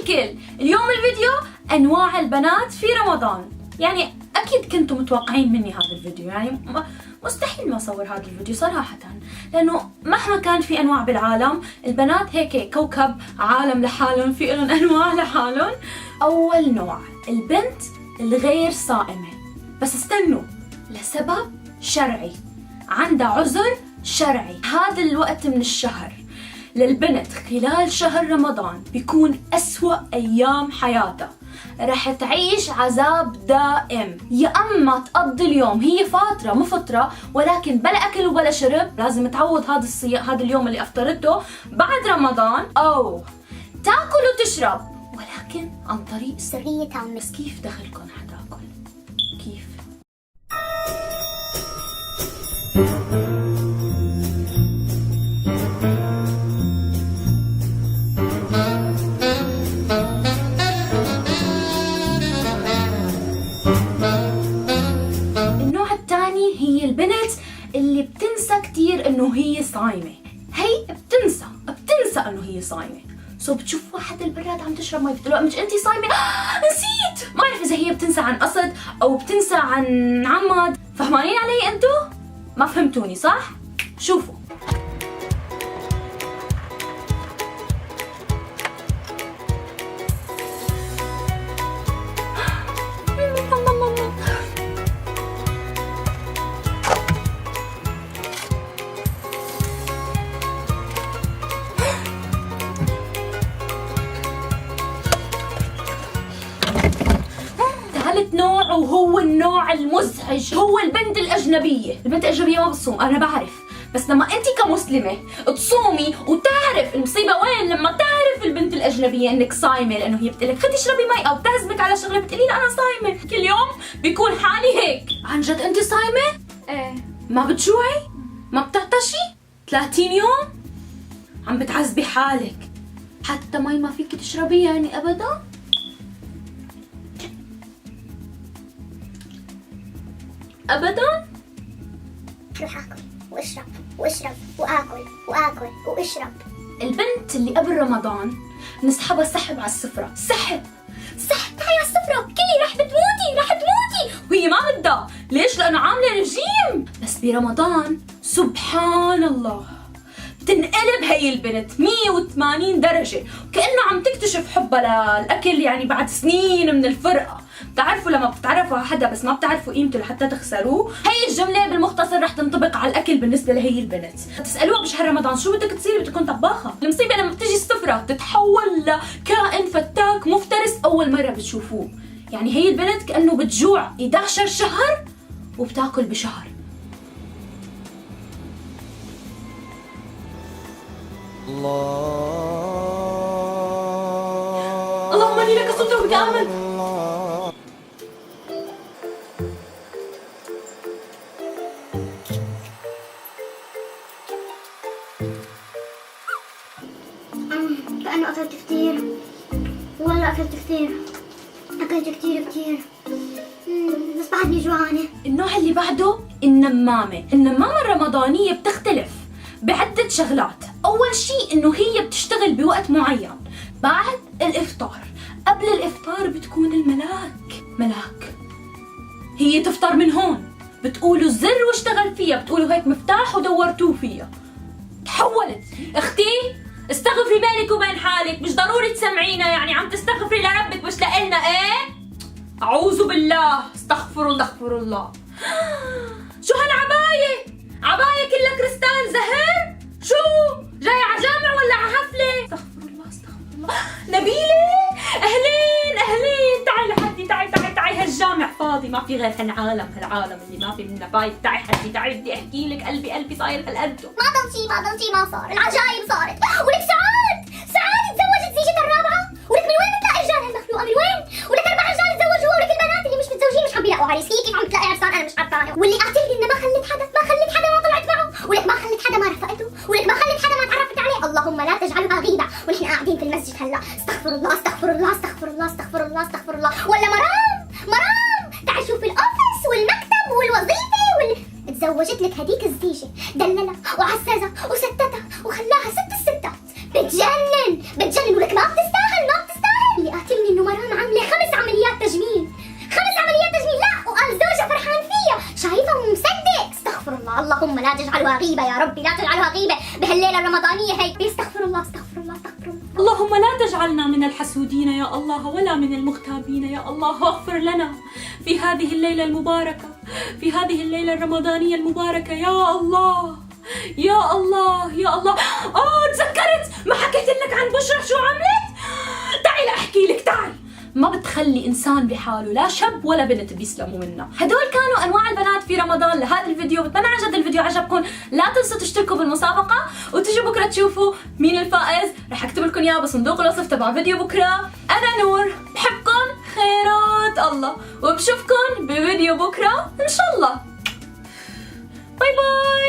الكل. اليوم الفيديو أنواع البنات في رمضان. يعني أكيد كنتم متوقعين مني هذا الفيديو، يعني مستحيل ما أصور هذا الفيديو صراحة، لأنه مهما كان في أنواع بالعالم، البنات هيك كوكب عالم لحالهم، في لهم أنواع لحالهم. أول نوع البنت الغير صائمة، بس استنوا، لسبب شرعي، عندها عذر شرعي. هذا الوقت من الشهر للبنت خلال شهر رمضان بيكون أسوأ أيام حياتها، رح تعيش عذاب دائم. يا أما تقضي اليوم هي فاطرة مفطرة، ولكن بلا أكل وبلا شرب، لازم تعوض هذا اليوم اللي أفطرته بعد رمضان، أو تاكل وتشرب ولكن عن طريق سرية عمي. بس كيف دخلكم حتاكل؟ كيف؟ النوع الثاني هي البنت اللي بتنسى كتير انه هي صايمة. هي بتنسى انه هي صايمة، بتشوف واحد البراد عم تشرب مي، بتقول لها مش انتي صايمة؟ نسيت. ما بعرف اذا هي بتنسى عن قصد او بتنسى عن عمد. فهمانين علي انتو؟ ما فهمتوني صح؟ شوفوا، ثالث نوع وهو النوع المزعج، هو البنت الأجنبية. البنت الأجنبية ما بتصوم، أنا بعرف، بس لما أنت كمسلمة تصومي وتعرف المصيبة وين، لما تعرف البنت الأجنبية إنك صايمة، لأنه هي بتقلك خدي اشربي مي أو تعزمك على شغلة، بتقولي لها أنا صايمة. كل يوم بيكون حالي هيك. عن جد أنت صايمة؟ ايه. ما بتجوعي؟ ما بتعطشي؟ 30 يوم عم بتعذبي حالك، حتى مي ما فيك تشربي يعني أبدا؟ أبدا؟ روح اكل واشرب واشرب واكل واكل واشرب. البنت اللي قبل رمضان نسحبها سحب على السفرة، سحب تعي على السفرة، كلي رح تموتي، وهي ما بدها. ليش؟ لأنه عاملة رجيم. بس برمضان سبحان الله بتنقلب هي البنت 180 درجة، وكأنه عم تكتشف حبها للأكل، يعني بعد سنين من الفرقة. بتعرفوا لما بتعرفوا على حدا بس ما بتعرفوا قيمته لحتى تخسروه؟ هي الجملة بالمختصر رح تنطبق على الأكل بالنسبة لهي البنت. تسألوها بشهر رمضان شو بدك تصيري؟ بدك تكون طباخة. المصيبة لما بتجي السفرة تتحول لكائن فتاك مفترس أول مرة بتشوفوه. يعني هي البنت كأنه بتجوع 11 شهر وبتاكل بشهر. اللهم اني لك صرت وبك امن. كأنه أكلت كتير، والله أكلت كتير كتير، بس بعدني جوعانة. النوع اللي بعده النمامة الرمضانية بتختلف بعدة شغلات. أول شيء إنه هي بتشتغل بوقت معين بعد الإفطار. قبل الإفطار بتكون ملاك، هي تفطر من هون، بتقولوا الزر واشتغل فيها، بتقولوا هيك مفتاح ودورتوه فيها. تحولت. اختي استغفري بينك وبين حالك، مش ضروري تسمعينا، يعني عم تستغفري لربك مش لإلنا. ايه؟ أعوذ بالله، استغفر الله. شو هالعباية؟ عباية كلها كريستال زهر؟ شو؟ جاي على جامع ولا على حفلة؟ استغفر الله. نبيلة، أهلين، تعي لحدي، تعي هالجامع فاضي، ما في غير هالعالم اللي ما في منه فايد. تعي حدي، بدي احكي لك، قلبي صاير هالقد. ما ضل شي ما صار، العجايب صارت. ولك سعاد تزوجت زيجة الرابعة، ولك من وين بتلاقي رجال هالمخلوقة؟ من وين؟ ولك 4 رجال تزوجوا، ولك البنات اللي مش متزوجين مش عم بيلاقوا عريس. كيف عم تلاقي عرسان؟ انا مش عرفانة. واللي قاتلني انه ما خلت حدا ما طلعت معه، ولك ما خلت حدا ما رفقته، ولك ما خلت حدا ما تعرفت عليه. اللهم لا تجعلها غيبة ونحن قاعدين في المسجد هلا. استغفر الله. ولا مرام تعي شوف الأوفيس والمكتب والوظيفة تزوجت لك هديك الزيجة، دللها وعززها وستتها وخلاها ست الستات. بتجنن ولك ما بتستاهل. تجعلها غيبة يا ربي، لا تجعلها غيبة بهالليلة الرمضانية هي. استغفر الله استغفر الله استغفر الله. اللهم لا تجعلنا من الحسودين يا الله ولا من المغتابين يا الله، واغفر لنا في هذه الليلة المباركة، في هذه الليلة الرمضانية المباركة يا الله يا الله يا الله. تذكرت ما حكيت لك عن بشرى شو عملت؟ تعي لأحكي لك، تعي. ما بتخلي إنسان بحاله، لا شاب ولا بنت بيسلموا منها. هدول كانوا أنواع البنات في رمضان لهذا الفيديو. بتمنى عن جد الفيديو عجبكم. لا تنسوا تشتركوا بالمسابقة وتجوا بكرة تشوفوا مين الفائز. رح أكتب لكم إياه بصندوق الوصف تبع فيديو بكرة. أنا نور، بحبكم خيرات الله، وبشوفكم بفيديو بكرة إن شاء الله. باي باي.